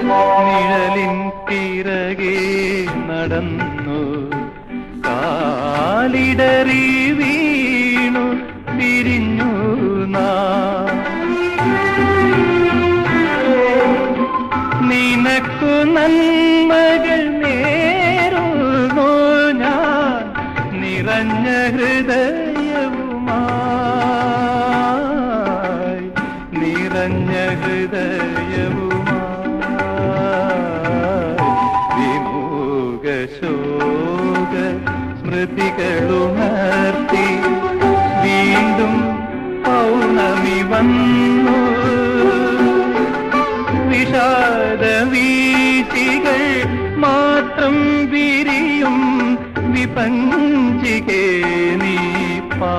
നിഴലിൻ പിറകെ നടന്നു കാലിടറി വീണു പിരിഞ്ഞു നിനക്കു നന്മകൾ നേരുന്നു ഞാൻ നിറഞ്ഞ ഹൃദയവുമായി നിറഞ്ഞ ഹൃദയവുമായി വിമുഖ ശോക സ്മൃതികളുണർത്തി വീണ്ടും പൗർണമി വന്നു വിഷാദവീചികൾ മാത്രം വിരിയും വിപഞ്ചികേ നീ പാ